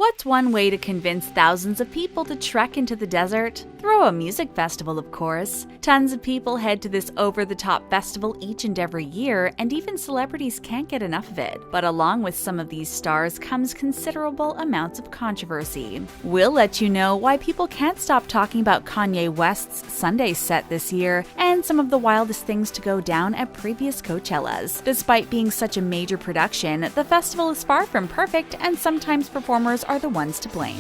What's one way to convince thousands of people to trek into the desert? Throw a music festival, of course. Tons of people head to this over-the-top festival each and every year, and even celebrities can't get enough of it. But along with some of these stars comes considerable amounts of controversy. We'll let you know why people can't stop talking about Kanye West's Sunday set this year, and some of the wildest things to go down at previous Coachellas. Despite being such a major production, the festival is far from perfect, and sometimes performers are the ones to blame.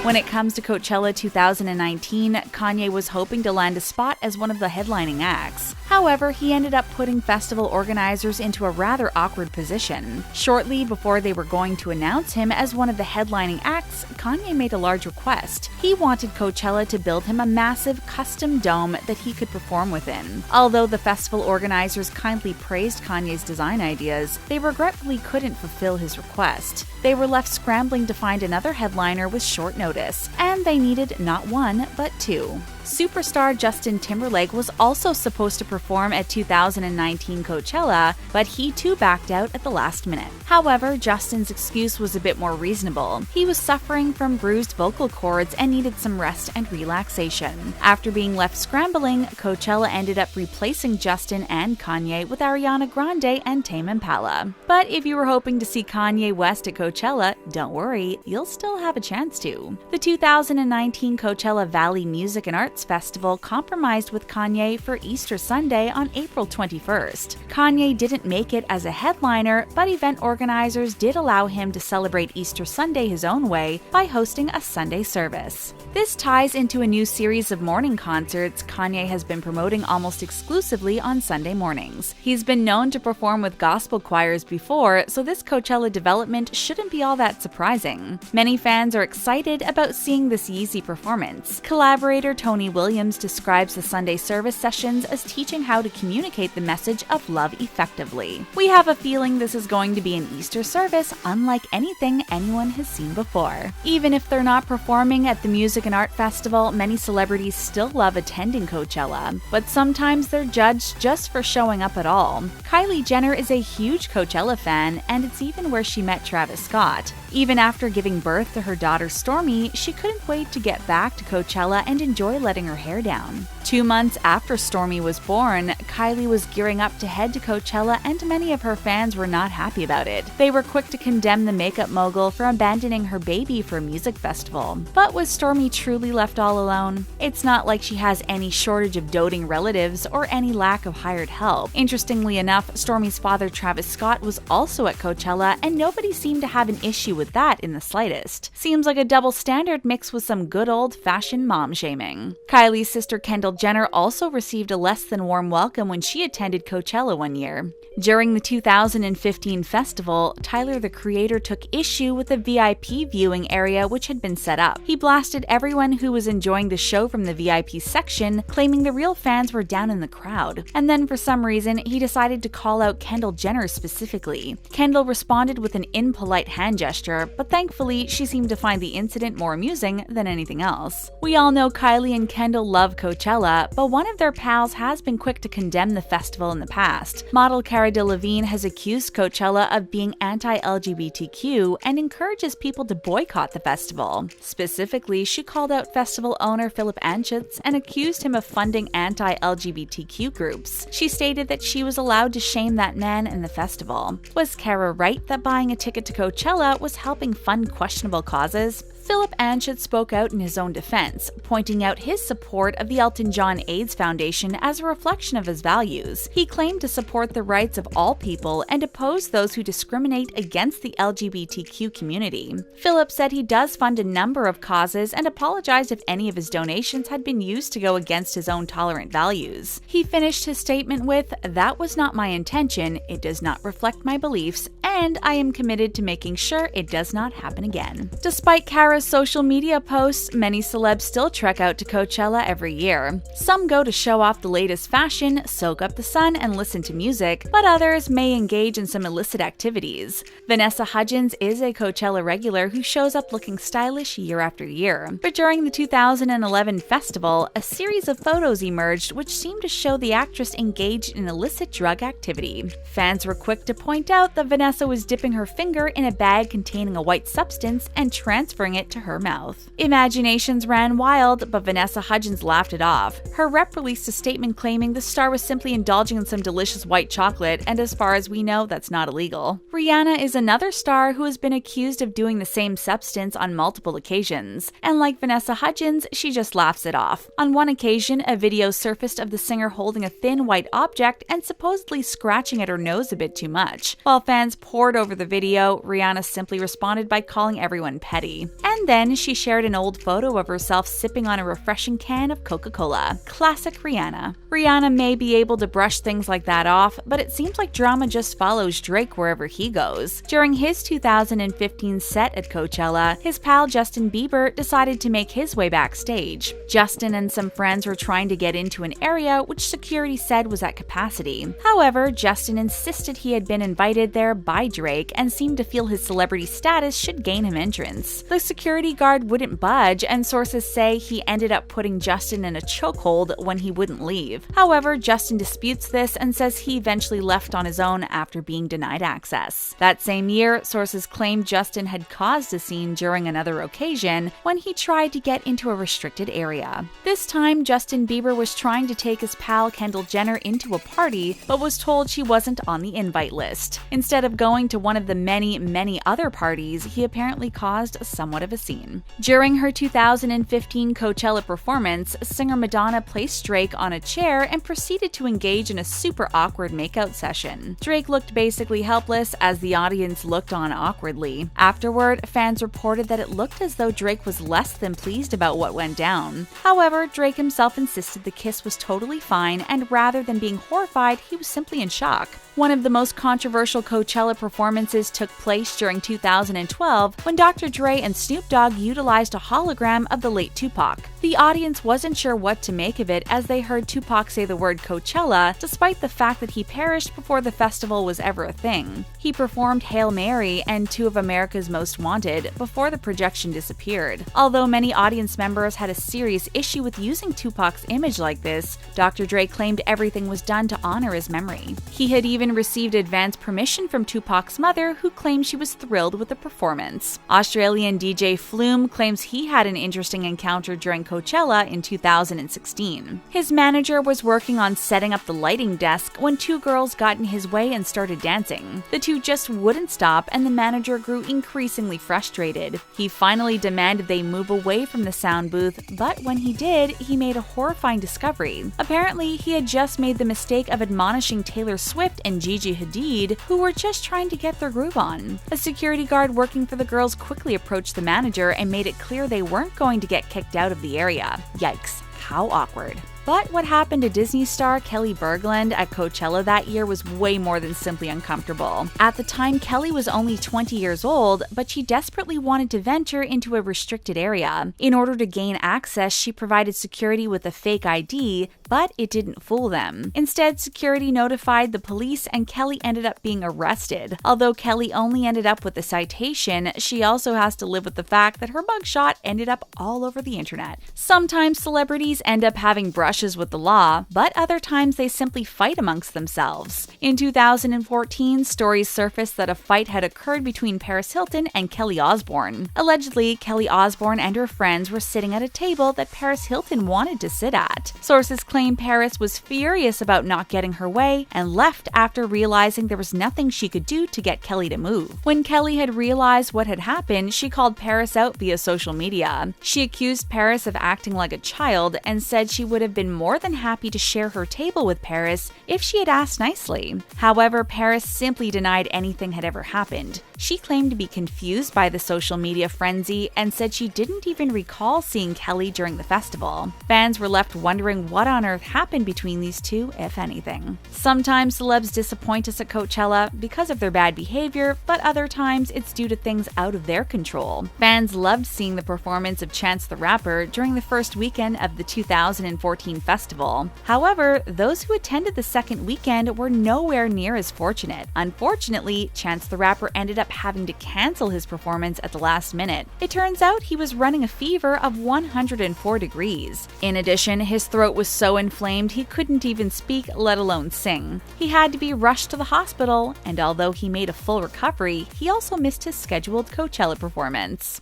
When it comes to Coachella 2019, Kanye was hoping to land a spot as one of the headlining acts. However, he ended up putting festival organizers into a rather awkward position. Shortly before they were going to announce him as one of the headlining acts, Kanye made a large request. He wanted Coachella to build him a massive custom dome that he could perform within. Although the festival organizers kindly praised Kanye's design ideas, they regretfully couldn't fulfill his request. They were left scrambling to find another headliner with short notice, and they needed not one, but two. Superstar Justin Timberlake was also supposed to perform at 2019 Coachella, but he too backed out at the last minute. However, Justin's excuse was a bit more reasonable. He was suffering from bruised vocal cords and needed some rest and relaxation. After being left scrambling, Coachella ended up replacing Justin and Kanye with Ariana Grande and Tame Impala. But if you were hoping to see Kanye West at Coachella, don't worry, you'll still have a chance to. The 2019 Coachella Valley Music and Arts Festival compromised with Kanye for Easter Sunday on April 21st. Kanye didn't make it as a headliner, but event organizers did allow him to celebrate Easter Sunday his own way by hosting a Sunday service. This ties into a new series of morning concerts Kanye has been promoting almost exclusively on Sunday mornings. He's been known to perform with gospel choirs before, so this Coachella development shouldn't be all that surprising. Many fans are excited about seeing this Yeezy performance. Collaborator Tony Williams describes the Sunday service sessions as teaching how to communicate the message of love effectively. We have a feeling this is going to be an Easter service unlike anything anyone has seen before. Even if they're not performing at the Music and Art Festival, many celebrities still love attending Coachella, but sometimes they're judged just for showing up at all. Kylie Jenner is a huge Coachella fan, and it's even where she met Travis Scott. Even after giving birth to her daughter Stormi, she couldn't wait to get back to Coachella and enjoy letting her hair down. 2 months after Stormi was born, Kylie was gearing up to head to Coachella, and many of her fans were not happy about it. They were quick to condemn the makeup mogul for abandoning her baby for a music festival. But was Stormi truly left all alone? It's not like she has any shortage of doting relatives or any lack of hired help. Interestingly enough, Stormi's father Travis Scott was also at Coachella, and nobody seemed to have an issue with that in the slightest. Seems like a double standard mixed with some good old-fashioned mom shaming. Kylie's sister Kendall Jenner also received a less than warm welcome when she attended Coachella one year. During the 2015 festival, Tyler the Creator took issue with the VIP viewing area which had been set up. He blasted everyone who was enjoying the show from the VIP section, claiming the real fans were down in the crowd. And then for some reason, he decided to call out Kendall Jenner specifically. Kendall responded with an impolite hand gesture, but thankfully, she seemed to find the incident more amusing than anything else. We all know Kylie and Kendall love Coachella, but one of their pals has been quick to condemn the festival in the past. Model Cara Delevigne has accused Coachella of being anti-LGBTQ and encourages people to boycott the festival. Specifically, she called out festival owner Philip Anschutz and accused him of funding anti-LGBTQ groups. She stated that she was allowed to shame that man in the festival. Was Cara right that buying a ticket to Coachella was helping fund questionable causes? Philip Anschutz spoke out in his own defense, pointing out his support of the Elton John AIDS Foundation as a reflection of his values. He claimed to support the rights of all people and oppose those who discriminate against the LGBTQ community. Philip said he does fund a number of causes and apologized if any of his donations had been used to go against his own tolerant values. He finished his statement with, "That was not my intention, it does not reflect my beliefs, and I am committed to making sure it does not happen again." Despite Cara's social media posts, many celebs still trek out to Coachella every year. together. Some go to show off the latest fashion, soak up the sun, and listen to music, but others may engage in some illicit activities. Vanessa Hudgens is a Coachella regular who shows up looking stylish year after year. But during the 2011 festival, a series of photos emerged which seemed to show the actress engaged in illicit drug activity. Fans were quick to point out that Vanessa was dipping her finger in a bag containing a white substance and transferring it to her mouth. Imaginations ran wild, but Vanessa Hudgens laughed it off. Her rep released a statement claiming the star was simply indulging in some delicious white chocolate, and as far as we know, that's not illegal. Rihanna is another star who has been accused of doing the same substance on multiple occasions, and like Vanessa Hudgens, she just laughs it off. On one occasion, a video surfaced of the singer holding a thin white object and supposedly scratching at her nose a bit too much. While fans poured over the video, Rihanna simply responded by calling everyone petty. And then she shared an old photo of herself sipping on a refreshing can of Coca-Cola. Classic Rihanna. Rihanna may be able to brush things like that off, but it seems like drama just follows Drake wherever he goes. During his 2015 set at Coachella, his pal Justin Bieber decided to make his way backstage. Justin and some friends were trying to get into an area which security said was at capacity. However, Justin insisted he had been invited there by Drake and seemed to feel his celebrity status should gain him entrance. The security guard wouldn't budge, and sources say he ended up putting Justin in a chokehold when he wouldn't leave. However, Justin disputes this and says he eventually left on his own after being denied access. That same year, sources claimed Justin had caused a scene during another occasion when he tried to get into a restricted area. This time, Justin Bieber was trying to take his pal Kendall Jenner into a party, but was told she wasn't on the invite list. Instead of going to one of the many other parties, he apparently caused somewhat of a scene. During her 2015 Coachella performance, singer Madonna placed Drake on a chair and proceeded to engage in a super awkward makeout session. Drake looked basically helpless as the audience looked on awkwardly. Afterward, fans reported that it looked as though Drake was less than pleased about what went down. However, Drake himself insisted the kiss was totally fine, and rather than being horrified, he was simply in shock. One of the most controversial Coachella performances took place during 2012 when Dr. Dre and Snoop Dogg utilized a hologram of the late Tupac. The audience wasn't sure what to make of it as they heard Tupac say the word Coachella, despite the fact that he perished before the festival was ever a thing. He performed Hail Mary and Two of America's Most Wanted before the projection disappeared. Although many audience members had a serious issue with using Tupac's image like this, Dr. Dre claimed everything was done to honor his memory. He had even received advance permission from Tupac's mother, who claimed she was thrilled with the performance. Australian DJ Flume claims he had an interesting encounter during Coachella in 2016. His manager was working on setting up the lighting desk when two girls got in his way and started dancing. The two just wouldn't stop, and the manager grew increasingly frustrated. He finally demanded they move away from the sound booth, but when he did, he made a horrifying discovery. Apparently, he had just made the mistake of admonishing Taylor Swift and Gigi Hadid, who were just trying to get their groove on. A security guard working for the girls quickly approached the manager and made it clear they weren't going to get kicked out of the area. Yikes, how awkward. But what happened to Disney star Kelly Berglund at Coachella that year was way more than simply uncomfortable. At the time, Kelly was only 20 years old, but she desperately wanted to venture into a restricted area. In order to gain access, she provided security with a fake ID, but it didn't fool them. Instead, security notified the police and Kelly ended up being arrested. Although Kelly only ended up with a citation, she also has to live with the fact that her mugshot ended up all over the internet. Sometimes celebrities end up having brushes with the law, but other times they simply fight amongst themselves. In 2014, stories surfaced that a fight had occurred between Paris Hilton and Kelly Osbourne. Allegedly, Kelly Osbourne and her friends were sitting at a table that Paris Hilton wanted to sit at. Sources claim Paris was furious about not getting her way and left after realizing there was nothing she could do to get Kelly to move. When Kelly had realized what had happened, she called Paris out via social media. She accused Paris of acting like a child and said she would have been more than happy to share her table with Paris if she had asked nicely. However, Paris simply denied anything had ever happened. She claimed to be confused by the social media frenzy and said she didn't even recall seeing Kelly during the festival. Fans were left wondering what on earth happened between these two, if anything. Sometimes celebs disappoint us at Coachella because of their bad behavior, but other times it's due to things out of their control. Fans loved seeing the performance of Chance the Rapper during the first weekend of the 2014 festival. However, those who attended the second weekend were nowhere near as fortunate. Unfortunately, Chance the Rapper ended up having to cancel his performance at the last minute. It turns out he was running a fever of 104 degrees. In addition, his throat was so inflamed he couldn't even speak, let alone sing. He had to be rushed to the hospital, and although he made a full recovery, he also missed his scheduled Coachella performance.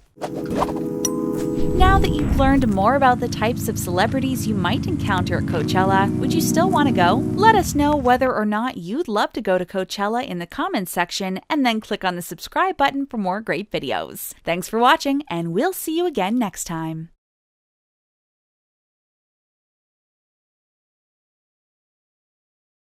Now that you've learned more about the types of celebrities you might encounter at Coachella, would you still want to go? Let us know whether or not you'd love to go to Coachella in the comments section, and then click on the subscribe button for more great videos. Thanks for watching, and we'll see you again next time.